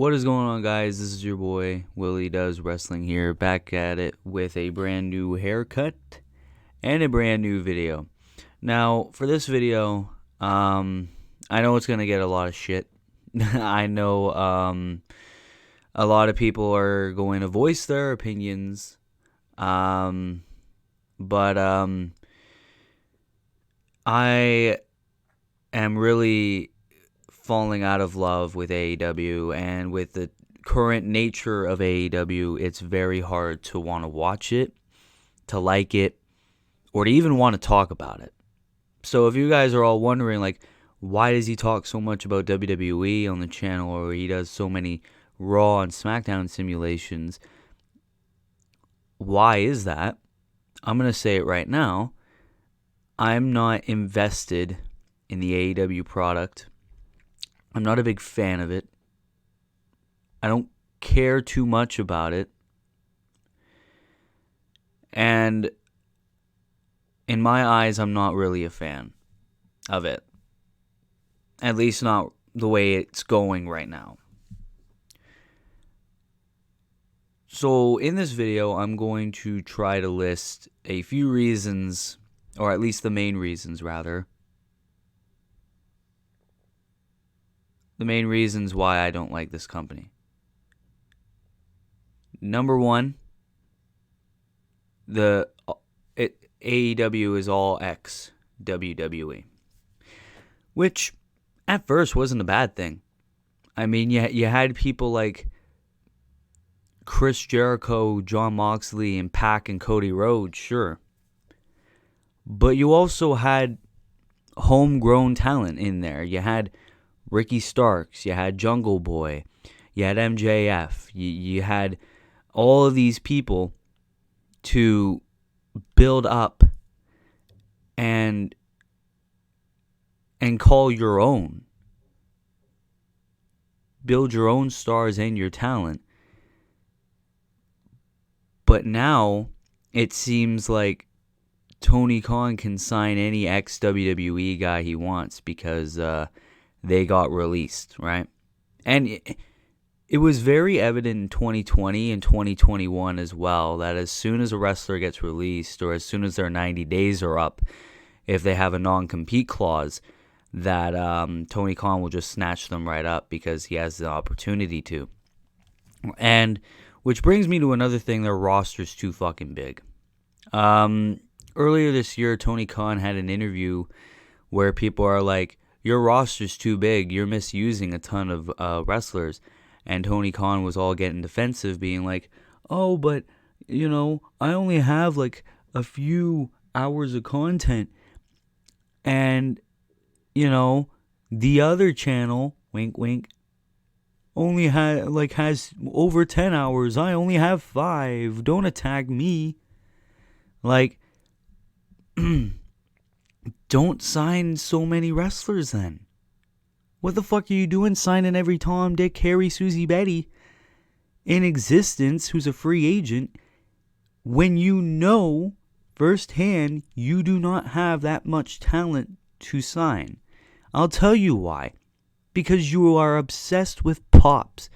What is going on, guys? This is your boy Willie Does Wrestling here, back at it with a brand new haircut and a brand new video. Now, for this video, I know it's gonna get a lot of shit. I know a lot of people are going to voice their opinions, but I am really falling out of love with AEW, and with the current nature of AEW, it's very hard to want to watch it, to like it, or to even want to talk about it. So if you guys are all wondering, like, why does he talk so much about WWE on the channel, or he does so many Raw and SmackDown simulations, why is that? I'm going to say it right now. I'm not invested in the AEW product. I'm not a big fan of it. I don't care too much about it. And in my eyes, I'm not really a fan of it. At least not the way it's going right now. So in this video, I'm going to try to list a few reasons, or at least the main reasons, rather. The main reasons why I don't like this company. Number one, AEW is all ex WWE, which at first wasn't a bad thing. I mean, you had people like Chris Jericho, Jon Moxley, and Pac and Cody Rhodes, sure. But you also had homegrown talent in there. You had Ricky Starks, you had Jungle Boy, you had MJF, you had all of these people to build up and call your own. Build your own stars and your talent. But now it seems like Tony Khan can sign any ex-WWE guy he wants because they got released, right? And it was very evident in 2020 and 2021 as well that as soon as a wrestler gets released, or as soon as their 90 days are up, if they have a non-compete clause, that Tony Khan will just snatch them right up because he has the opportunity to. And which brings me to another thing: their roster's too fucking big. Earlier this year, Tony Khan had an interview where people are like, your roster's too big, you're misusing a ton of wrestlers. And Tony Khan was all getting defensive, being like, oh, but, I only have like a few hours of content. And, the other channel, wink, wink, only has over 10 hours. I only have 5. Don't attack me. Like, don't sign so many wrestlers then. What the fuck are you doing signing every Tom, Dick, Harry, Susie, Betty in existence who's a free agent when you know firsthand you do not have that much talent to sign? I'll tell you why. Because you are obsessed with pops.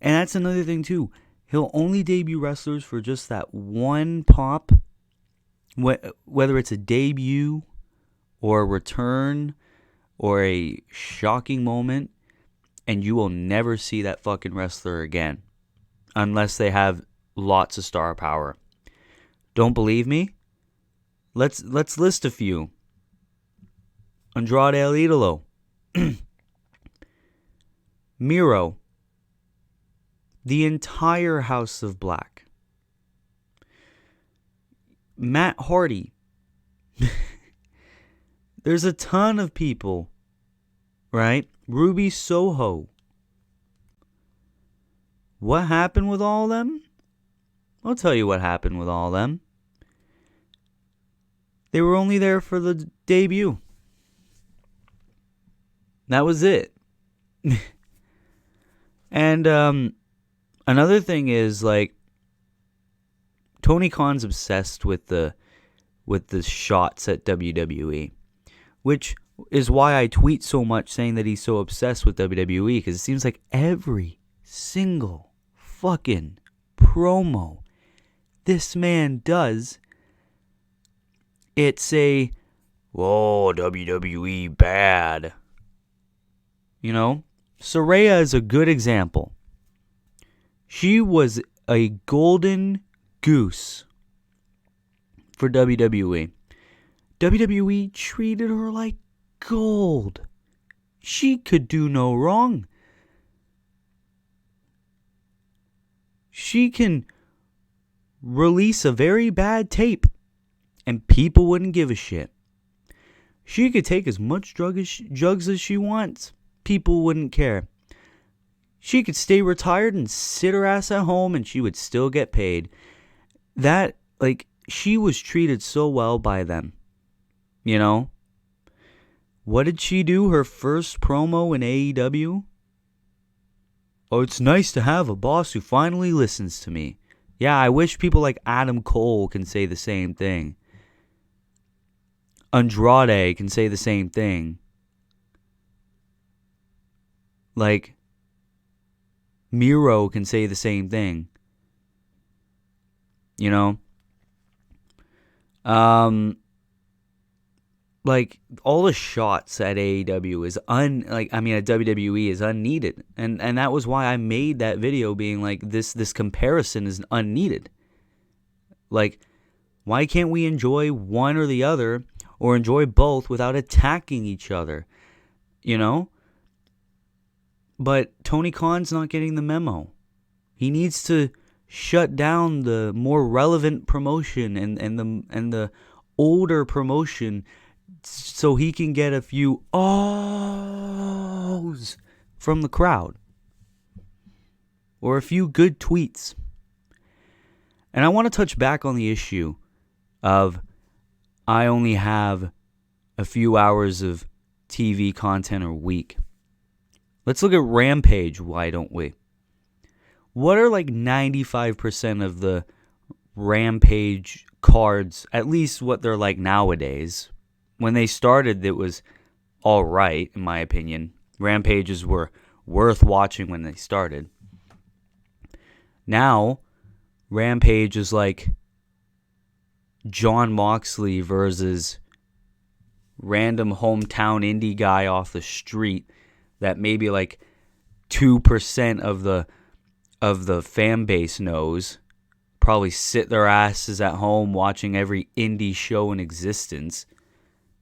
And that's another thing too. He'll only debut wrestlers for just that one pop. Whether it's a debut or a return or a shocking moment, and you will never see that fucking wrestler again unless they have lots of star power. Don't believe me? Let's list a few. Andrade El Idolo. Miro. The entire House of Black. Matt Hardy. There's a ton of people, right? Ruby Soho. What happened with all of them? I'll tell you what happened with all of them. They were only there for the debut. That was it. And another thing is, like, Tony Khan's obsessed with the shots at WWE, which is why I tweet so much saying that he's so obsessed with WWE, because it seems like every single fucking promo this man does, it's a, whoa, WWE bad. You know? Saraya is a good example. She was a golden goose for WWE. WWE treated her like gold. She could do no wrong. She can release a very bad tape and people wouldn't give a shit. She could take as much drugs as she wants. People wouldn't care. She could stay retired and sit her ass at home and she would still get paid. That, like, she was treated so well by them. You know? What did she do her first promo in AEW? Oh, it's nice to have a boss who finally listens to me. Yeah, I wish people like Adam Cole can say the same thing. Andrade can say the same thing. Like, Miro can say the same thing. You know? Like, all the shots at AEW is at WWE is unneeded. And that was why I made that video being like, this comparison is unneeded. Like, why can't we enjoy one or the other, or enjoy both without attacking each other? You know? But Tony Khan's not getting the memo. He needs to shut down the more relevant promotion and the older promotion, so he can get a few ohs from the crowd. Or a few good tweets. And I want to touch back on the issue of I only have a few hours of TV content a week. Let's look at Rampage, why don't we? What are like 95% of the Rampage cards, at least what they're like nowadays? When they started, it was all right, in my opinion. Rampages were worth watching when they started. Now, Rampage is like Jon Moxley versus random hometown indie guy off the street that maybe like 2% of the fan base knows. Probably sit their asses at home watching every indie show in existence,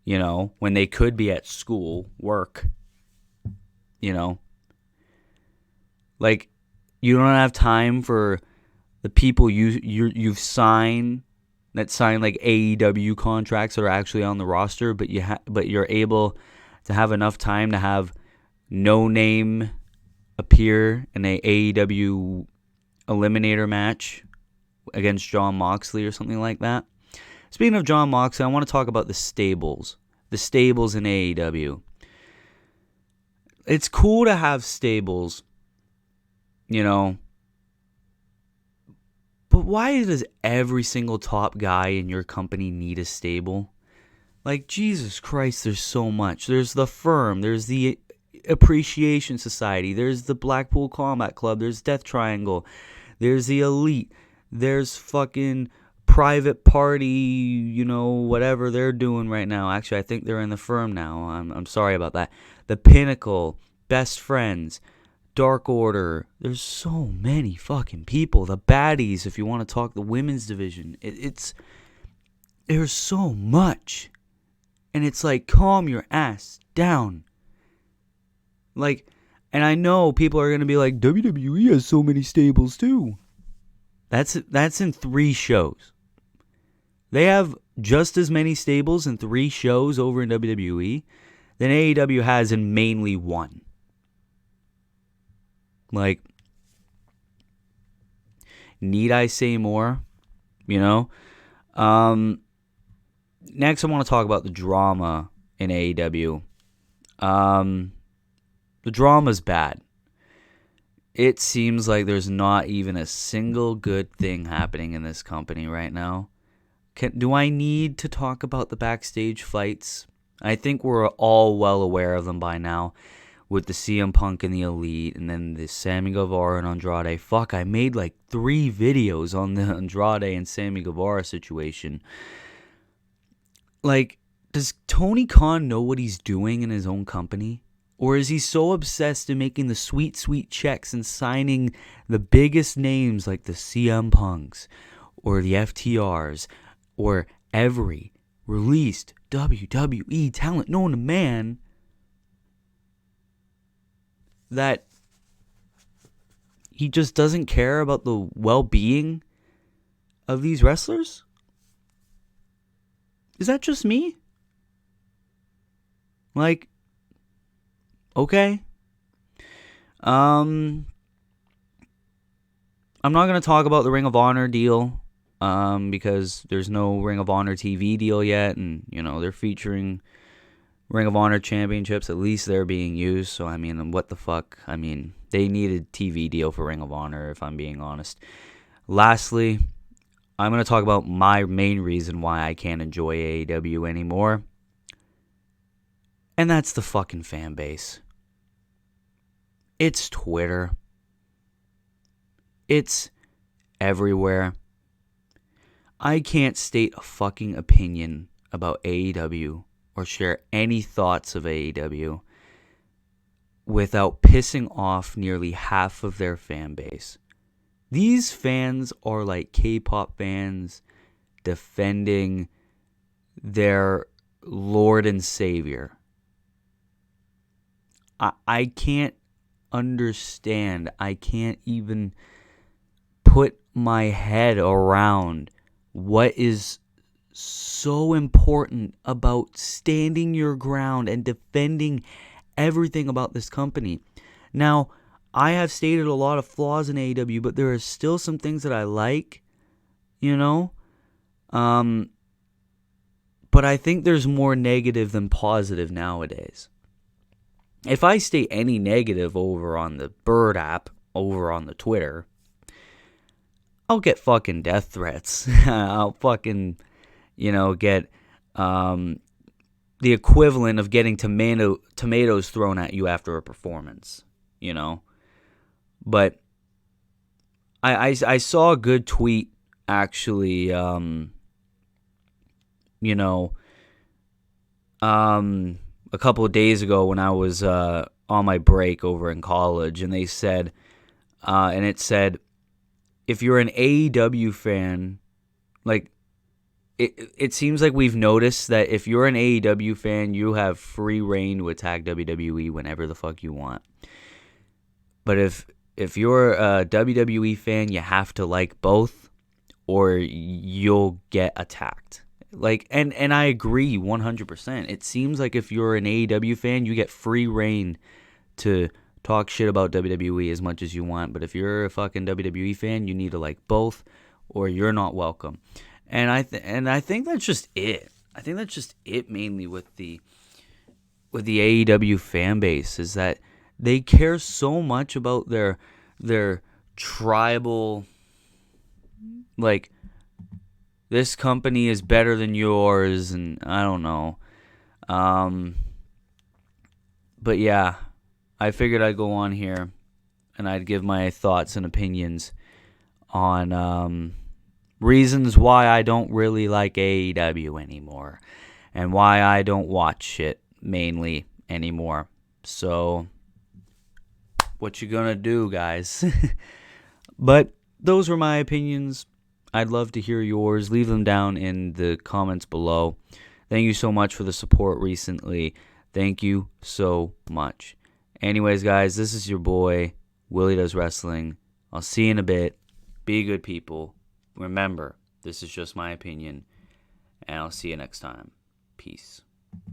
you know, when they could be at school, work, you know. Like, you don't have time for the people you've signed, that sign like AEW contracts that are actually on the roster, but you're able to have enough time to have No Name appear in a AEW Eliminator match against Jon Moxley or something like that. Speaking of Jon Moxley, I want to talk about the stables. The stables in AEW. It's cool to have stables, you know. But why does every single top guy in your company need a stable? Like, Jesus Christ, there's so much. There's the Firm. There's the Appreciation Society. There's the Blackpool Combat Club. There's Death Triangle. There's the Elite. There's fucking Private Party, you know, whatever they're doing right now. Actually, I think they're in the Firm now. I'm sorry about that. The Pinnacle, Best Friends, Dark Order. There's so many fucking people. The Baddies, if you want to talk the women's division. There's so much. And it's like, calm your ass down. Like, and I know people are going to be like, WWE has so many stables too. That's in 3 shows. They have just as many stables in 3 shows over in WWE than AEW has in mainly 1. Like, need I say more? You know? Next, I want to talk about the drama in AEW. The drama's bad. It seems like there's not even a single good thing happening in this company right now. Do I need to talk about the backstage fights? I think we're all well aware of them by now, with the CM Punk and the Elite, and then the Sammy Guevara and Andrade. Fuck, I made like 3 videos on the Andrade and Sammy Guevara situation. Like, does Tony Khan know what he's doing in his own company? Or is he so obsessed in making the sweet, sweet checks and signing the biggest names like the CM Punks or the FTRs or every released WWE talent known to man that he just doesn't care about the well-being of these wrestlers? Is that just me? Like, okay. I'm not going to talk about the Ring of Honor deal because there's no Ring of Honor TV deal yet, and, you know, they're featuring Ring of Honor championships. At least they're being used, so, I mean, what the fuck? I mean, they needed TV deal for Ring of Honor, if I'm being honest. Lastly, I'm going to talk about my main reason why I can't enjoy AEW anymore, and that's the fucking fan base. It's Twitter. It's everywhere. I can't state a fucking opinion about AEW or share any thoughts of AEW without pissing off nearly half of their fan base. These fans are like K-pop fans defending their Lord and Savior. I can't understand. I can't even put my head around what is so important about standing your ground and defending everything about this company. Now, I have stated a lot of flaws in AEW, but there are still some things that I like, you know? But I think there's more negative than positive nowadays. If I state any negative over on the Bird app, over on the Twitter, I'll get fucking death threats. I'll fucking, you know, get the equivalent of getting tomatoes thrown at you after a performance, you know? But I saw a good tweet, actually, you know, a couple of days ago when I was on my break over in college, and they said, and it said, if you're an AEW fan, like, it seems like we've noticed that if you're an AEW fan, you have free reign to attack WWE whenever the fuck you want. But if you're a WWE fan, you have to like both, or you'll get attacked. Like, and I agree 100%. It seems like if you're an AEW fan, you get free reign to talk shit about WWE as much as you want. But if you're a fucking WWE fan, you need to like both, or you're not welcome. And I think that's just it. I think that's just it mainly with the AEW fan base, is that they care so much about their tribal, like, this company is better than yours, and I don't know. But yeah, I figured I'd go on here and I'd give my thoughts and opinions on reasons why I don't really like AEW anymore, and why I don't watch it mainly anymore. So, what you gonna do, guys? But those were my opinions. I'd love to hear yours. Leave them down in the comments below. Thank you so much for the support recently. Thank you so much. Anyways, guys, this is your boy, Willie Does Wrestling. I'll see you in a bit. Be good people. Remember, this is just my opinion, and I'll see you next time. Peace.